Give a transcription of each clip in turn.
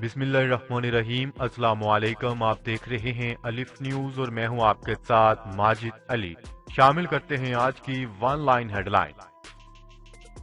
بسم اللہ الرحمن الرحیم۔ السلام علیکم، آپ دیکھ رہے ہیں الف نیوز اور میں ہوں آپ کے ساتھ ماجد علی۔ شامل کرتے ہیں آج کی ون لائن ہیڈ لائن۔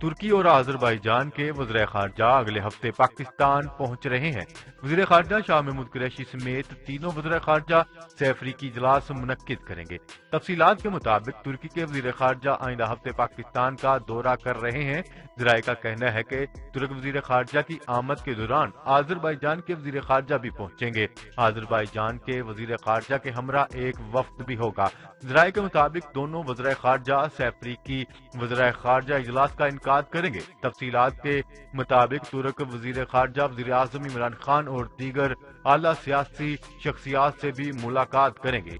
ترکی اور آذربائیجان کے وزراء خارجہ اگلے ہفتے پاکستان پہنچ رہے ہیں۔ وزیر خارجہ شاہ محمود قریشی سمیت تینوں وزراء خارجہ سہ افریقی اجلاس منعقد کریں گے۔ تفصیلات کے مطابق ترکی کے وزیر خارجہ آئندہ ہفتے پاکستان کا دورہ کر رہے ہیں۔ ذرائع کا کہنا ہے کہ ترک وزیر خارجہ کی آمد کے دوران آذربائیجان کے وزیر خارجہ بھی پہنچیں گے۔ آذربائیجان کے وزیر خارجہ کے ہمراہ ایک وفد بھی ہوگا۔ ذرائع کے مطابق دونوں وزراء خارجہ سہ افریقی وزراء خارجہ اجلاس کا انعقاد کریں گے۔ تفصیلات کے مطابق ترک وزیر خارجہ وزیر اعظم عمران خان اور دیگر اعلیٰ سیاسی شخصیات سے بھی ملاقات کریں گے۔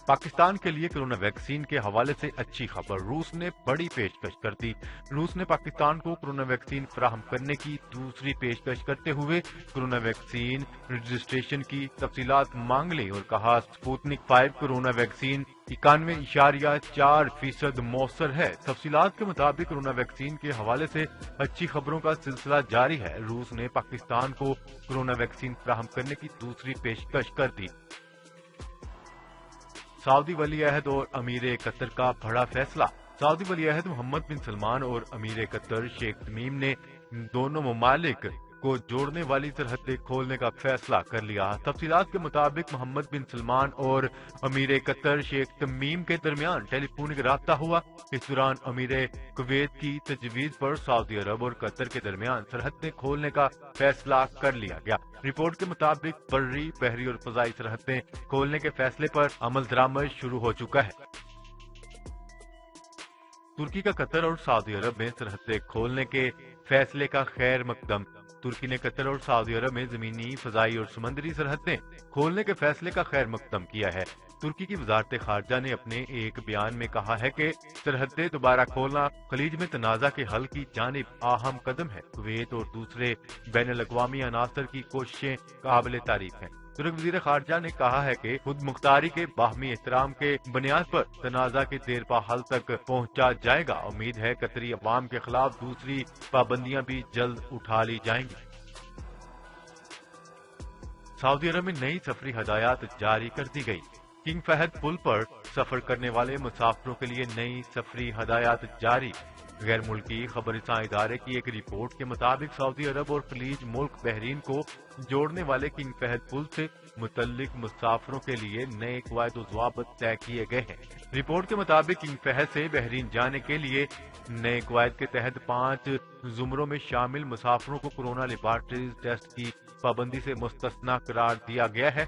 پاکستان کے لیے کرونا ویکسین کے حوالے سے اچھی خبر، روس نے بڑی پیشکش کر دی۔ روس نے پاکستان کو کرونا ویکسین فراہم کرنے کی دوسری پیشکش کرتے ہوئے کرونا ویکسین رجسٹریشن کی تفصیلات مانگ لی اور کہا سپوتنک 5 کرونا ویکسین 91.4% مؤثر ہے۔ تفصیلات کے مطابق کرونا ویکسین کے حوالے سے اچھی خبروں کا سلسلہ جاری ہے۔ روس نے پاکستان کو کرونا ویکسین فراہم کرنے کی دوسری پیشکش کر دی۔ سعودی ولی عہد اور امیر قطر کا بڑا فیصلہ۔ سعودی ولی عہد محمد بن سلمان اور امیر قطر شیخ تمیم نے دونوں ممالک کو جوڑنے والی سرحدیں کھولنے کا فیصلہ کر لیا۔ تفصیلات کے مطابق محمد بن سلمان اور امیر قطر شیخ تمیم کے درمیان ٹیلی فونک رابطہ ہوا۔ اس دوران امیر کویت کی تجویز پر سعودی عرب اور قطر کے درمیان سرحدیں کھولنے کا فیصلہ کر لیا گیا۔ رپورٹ کے مطابق بری، بحری اور فضائی سرحدیں کھولنے کے فیصلے پر عمل درآمد شروع ہو چکا ہے۔ ترکی کا قطر اور سعودی عرب میں سرحدیں کھولنے کے فیصلے کا خیر مقدم۔ ترکی نے قطر اور سعودی عرب میں زمینی، فضائی اور سمندری سرحدیں کھولنے کے فیصلے کا خیر مقدم کیا ہے۔ ترکی کی وزارت خارجہ نے اپنے ایک بیان میں کہا ہے کہ سرحدیں دوبارہ کھولنا خلیج میں تنازع کے حل کی جانب اہم قدم ہے۔ کویت اور دوسرے بین الاقوامی عناصر کی کوششیں قابل تعریف ہیں۔ ترک وزیر خارجہ نے کہا ہے کہ خود مختاری کے باہمی احترام کے بنیاد پر تنازع کے دیرپا حل تک پہنچا جائے گا۔ امید ہے قطری عوام کے خلاف دوسری پابندیاں بھی جلد اٹھا لی جائیں گی۔ سعودی عرب میں نئی سفری ہدایات جاری کر دی گئی۔ کنگ فہد پل پر سفر کرنے والے مسافروں کے لیے نئی سفری ہدایات جاری۔ غیر ملکی خبر رساں ادارے کی ایک رپورٹ کے مطابق سعودی عرب اور خلیج ملک بحرین کو جوڑنے والے کنگ فہد پل سے متعلق مسافروں کے لیے نئے قواعد و ضوابط طے کیے گئے ہیں۔ رپورٹ کے مطابق کنگ فہد سے بحرین جانے کے لیے نئے قواعد کے تحت 5 زمروں میں شامل مسافروں کو کورونا لیبارٹریز ٹیسٹ کی پابندی سے مستثنی قرار دیا گیا ہے۔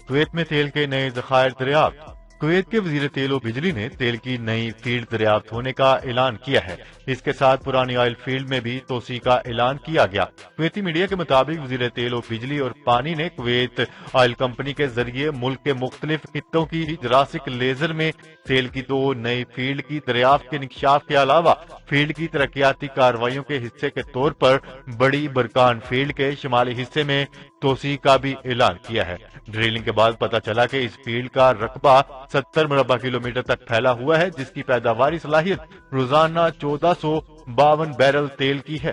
کویت میں تیل کے نئے ذخائر دریافت۔ کویت کے وزیر تیل و بجلی نے تیل کی نئی فیلڈ دریافت ہونے کا اعلان کیا ہے۔ اس کے ساتھ پرانی آئل فیلڈ میں بھی توسیع کا اعلان کیا گیا۔ کویتی میڈیا کے مطابق وزیر تیل و بجلی اور پانی نے کویت آئل کمپنی کے ذریعے ملک کے مختلف خطوں کی جراسک لیزر میں تیل کی 2 نئی فیلڈ کی دریافت کے انکشاف کے علاوہ فیلڈ کی ترقیاتی کارروائیوں کے حصے کے طور پر بڑی برکان فیلڈ کے شمالی حصے میں توسیع کا بھی اعلان کیا ہے۔ ڈرلنگ کے بعد پتہ چلا کہ اس فیلڈ کا رقبہ 70 مربع کلومیٹر تک پھیلا ہوا ہے، جس کی پیداواری صلاحیت روزانہ 1452 بیرل تیل کی ہے۔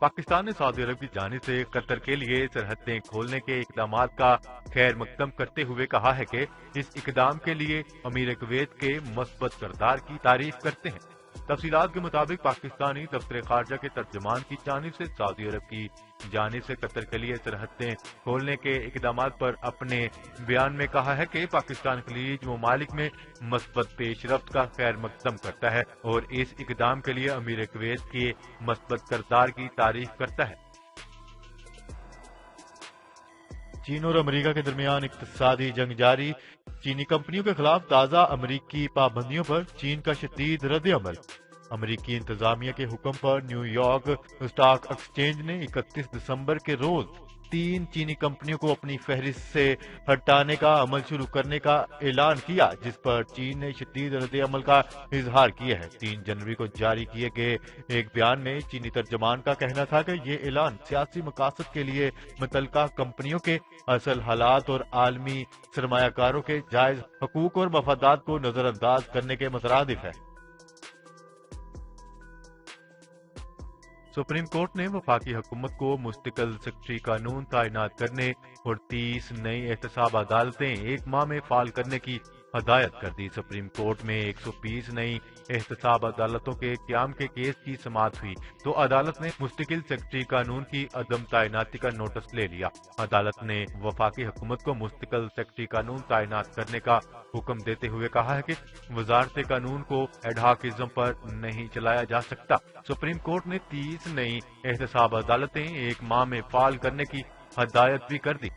پاکستان نے سعودی عرب کی جانب سے قطر کے لیے سرحدیں کھولنے کے اقدامات کا خیر مقدم کرتے ہوئے کہا ہے کہ اس اقدام کے لیے امیر کویت کے مثبت کردار کی تعریف کرتے ہیں۔ تفصیلات کے مطابق پاکستانی دفتر خارجہ کے ترجمان کی جانب سے سعودی عرب کی جانب سے قطر کے لیے سرحدیں کھولنے کے اقدامات پر اپنے بیان میں کہا ہے کہ پاکستان خلیج ممالک میں مثبت پیش رفت کا خیر مقدم کرتا ہے اور اس اقدام کے لیے امیر کویت کے مثبت کردار کی تعریف کرتا ہے۔ چین اور امریکہ کے درمیان اقتصادی جنگ جاری۔ چینی کمپنیوں کے خلاف تازہ امریکی پابندیوں پر چین کا شدید رد عمل۔ امریکی انتظامیہ کے حکم پر نیو یارک اسٹاک ایکسچینج نے 31 دسمبر کے روز 3 چینی کمپنیوں کو اپنی فہرست سے ہٹانے کا عمل شروع کرنے کا اعلان کیا، جس پر چین نے شدید رد عمل کا اظہار کیا ہے۔ 3 جنوری کو جاری کیے گئے ایک بیان میں چینی ترجمان کا کہنا تھا کہ یہ اعلان سیاسی مقاصد کے لیے متعلقہ کمپنیوں کے اصل حالات اور عالمی سرمایہ کاروں کے جائز حقوق اور مفادات کو نظر انداز کرنے کے مترادف ہے۔ सुप्रीम कोर्ट ने वफाकी हुकूमत को मुस्तकिल सेक्रेटरी कानून तैनात करने और 30 नई एहतसाब अदालतें एक माह में फाल करने की हदायत कर दी। सुप्रीम कोर्ट में 120 नई एहतसाब अदालतों के क्याम के केस की समाअत हुई तो अदालत ने मुस्तकिल सेक्रेटरी कानून की अदम तैनाती का नोटिस ले लिया। अदालत ने वफाकी हुकूमत को मुस्तकिल सेक्रेटरी कानून तैनात करने का हुक्म देते हुए कहा है कि वजारत कानून को एडहॉकिज्म पर नहीं चलाया जा सकता। सुप्रीम कोर्ट ने 30 नई एहतसाब अदालतें एक माह में फाल करने की हदायत भी कर दी।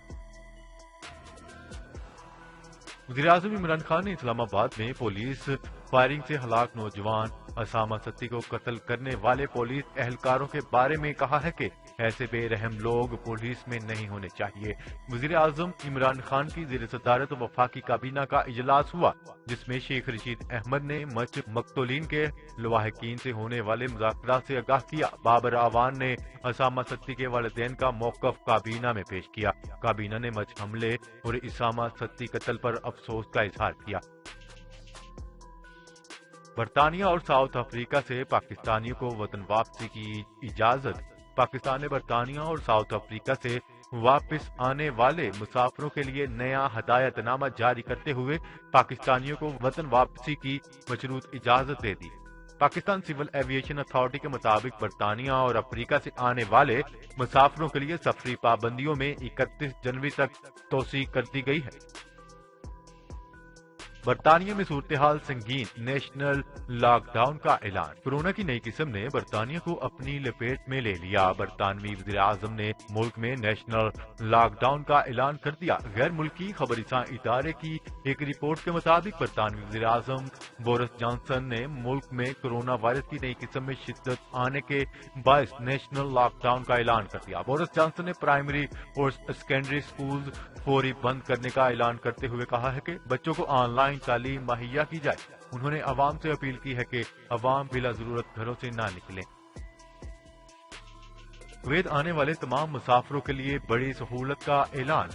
वज़ीर-ए-आज़म इमरान खान ने इस्लामाबाद में पुलिस फायरिंग से हलाक नौजवान असामा सत्ती को कत्ल करने वाले पुलिस एहलकारों के बारे में कहा है कि ऐसे बेरहम लोग पुलिस में नहीं होने चाहिए। वज़ीर-ए-आज़म इमरान खान की ज़ेर सदारत वफाकी काबीना का इजलास हुआ जिसमें शेख रशीद अहमद ने मकतूलीन के लवाहिकीन से होने वाले मुज़ाकरात से आगाह किया। बाबर आवान ने असामा सत्ती के वालिदैन का मौक़िफ़ काबीना में पेश किया। काबीना ने हमले और असामा सत्ती कत्ल पर अफसोस का इजहार किया। बरतानिया और साउथ अफ्रीका से पाकिस्तानियों को वतन वापसी की इजाजत। पाकिस्तान ने बरतानिया और साउथ अफ्रीका से वापस आने वाले मुसाफिरों के लिए नया हदायतनामा जारी करते हुए पाकिस्तानियों को वतन वापसी की मशरूत इजाजत दे दी। पाकिस्तान सिविल एविएशन अथॉरिटी के मुताबिक बरतानिया और अफ्रीका से आने वाले मुसाफिरों के लिए सफरी पाबंदियों में 31 जनवरी तक तोसी कर दी गई है। बरतानिया में सूरत-ए-हाल संगीन, नेशनल लॉकडाउन का ऐलान। कोरोना की नई किस्म ने बरतानिया को अपनी लपेट में ले लिया। बरतानवी वज़ीर-ए-आज़म ने मुल्क में नेशनल लॉकडाउन का ऐलान कर दिया। गैर मुल्की खबरसां इदारे की एक रिपोर्ट के मुताबिक बरतानवी वज़ीर-ए-आज़म बोरिस जॉनसन ने मुल्क में कोरोना वायरस की नई किस्म में शिद्दत आने के बायस नेशनल लॉकडाउन का ऐलान कर दिया। बोरिस जॉनसन ने प्राइमरी और सेकेंडरी स्कूल फौरी बंद करने का ऐलान करते हुए कहा है कि बच्चों को ऑनलाइन तालीम मुहैया की जाए। उन्होंने अवाम से अपील की है कि अवाम बिला जरूरत घरों से ना निकलें। कुवैत आने वाले तमाम मुसाफिरों के लिए बड़ी सहूलत का ऐलान।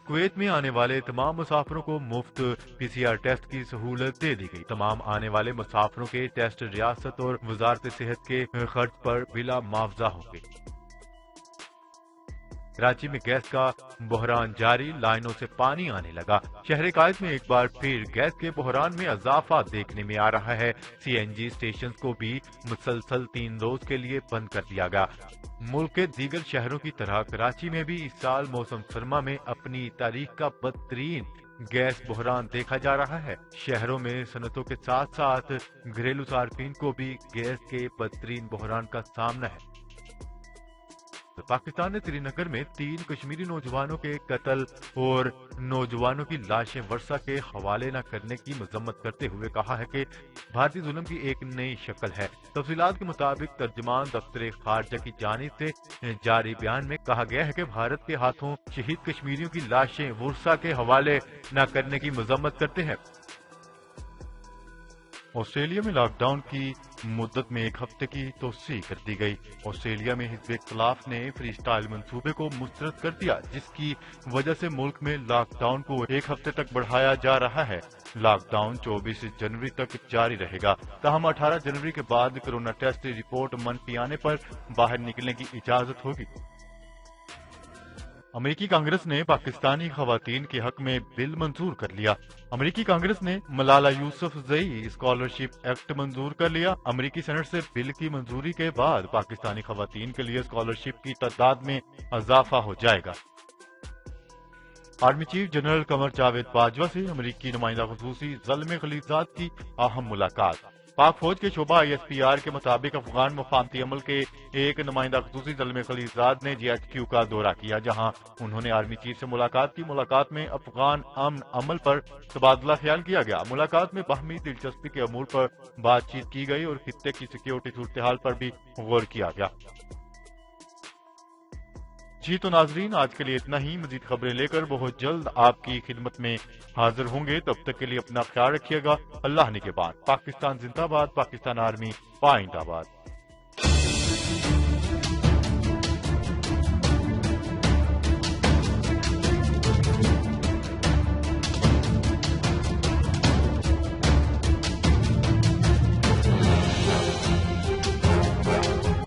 कुवैत में आने वाले तमाम मुसाफिरों को मुफ्त PCR टेस्ट की सहूलत दे दी गई। तमाम आने वाले मुसाफिरों के टेस्ट रियासत और वजारत सेहत के खर्च पर बिला मुआवजा होंगे। कराची में गैस का बहरान जारी, लाइनों से पानी आने लगा। शहर कायद में एक बार फिर गैस के बहरान में इजाफा देखने में आ रहा है। CNG स्टेशन को भी मुसलसल 3 रोज के लिए बंद कर दिया गया। मुल्क के दीगर शहरों की तरह कराची में भी इस साल मौसम सरमा में अपनी तारीख का बदतरीन गैस बहरान देखा जा रहा है। शहरों में सनतों के साथ साथ घरेलू सार्फिन को भी गैस के बदतरीन बहरान का सामना है। पाकिस्तान ने श्रीनगर में 3 कश्मीरी नौजवानों के कत्ल और नौजवानों की लाशें वर्षा के हवाले न करने की मजम्मत करते हुए कहा है कि भारतीय जुल्म की एक नई शक्ल है। तफसीलात के मुताबिक तर्जमान दफ्तर खारजा की जानिब से जारी बयान में कहा गया है कि भारत के हाथों शहीद कश्मीरियों की लाशें वर्षा के हवाले न करने की मजम्मत करते हैं। ऑस्ट्रेलिया में लॉकडाउन की मुद्दत में 1 हफ्ते की तोसी कर दी गई। ऑस्ट्रेलिया में हिज़्ब इख्तिलाफ ने फ्री स्टाइल मंसूबे को मुस्तरद कर दिया जिसकी वजह से मुल्क में लॉकडाउन को 1 हफ्ते तक बढ़ाया जा रहा है। लॉकडाउन 24 जनवरी तक जारी रहेगा। ताहम 18 जनवरी के बाद कोरोना टेस्ट रिपोर्ट मनफी आने पर बाहर निकलने की इजाजत होगी। अमेरिकी कांग्रेस ने पाकिस्तानी खवातीन के हक में बिल मंजूर कर लिया। अमेरिकी कांग्रेस ने मलाला यूसुफजई स्कॉलरशिप एक्ट मंजूर कर लिया। अमेरिकी सेनेट से बिल की मंजूरी के बाद पाकिस्तानी खवातीन के लिए स्कॉलरशिप की तादाद में इजाफा हो जाएगा। Army chief general Qamar Javed Bajwa से अमेरिकी नुमाइंदा खुसूसी ज़ल्मे खलीलजाद की अहम मुलाकात। पाक फौज के शोबा ISPR के मुताबिक अफगान मफामती अमल के एक नुमाइंदा खुसूसी ज़ल्मे खलीलजाद ने GHQ का दौरा किया जहां उन्होंने आर्मी चीफ से मुलाकात की। मुलाकात में अफगान अमन अमल पर तबादला ख्याल किया गया। मुलाकात में बाहमी दिलचस्पी के अमूर पर बातचीत की गई और खित्ते की सिक्योरिटी सूरत हाल पर भी गौर किया गया। जी तो नाजरीन, आज के लिए इतना ही। मजीद खबरें लेकर बहुत जल्द आपकी खिदमत में हाजिर होंगे। तब तक के लिए अपना ख्याल रखिएगा। अल्लाह निगहबान। पाकिस्तान जिंदाबाद। पाकिस्तान आर्मी पाइंदाबाद।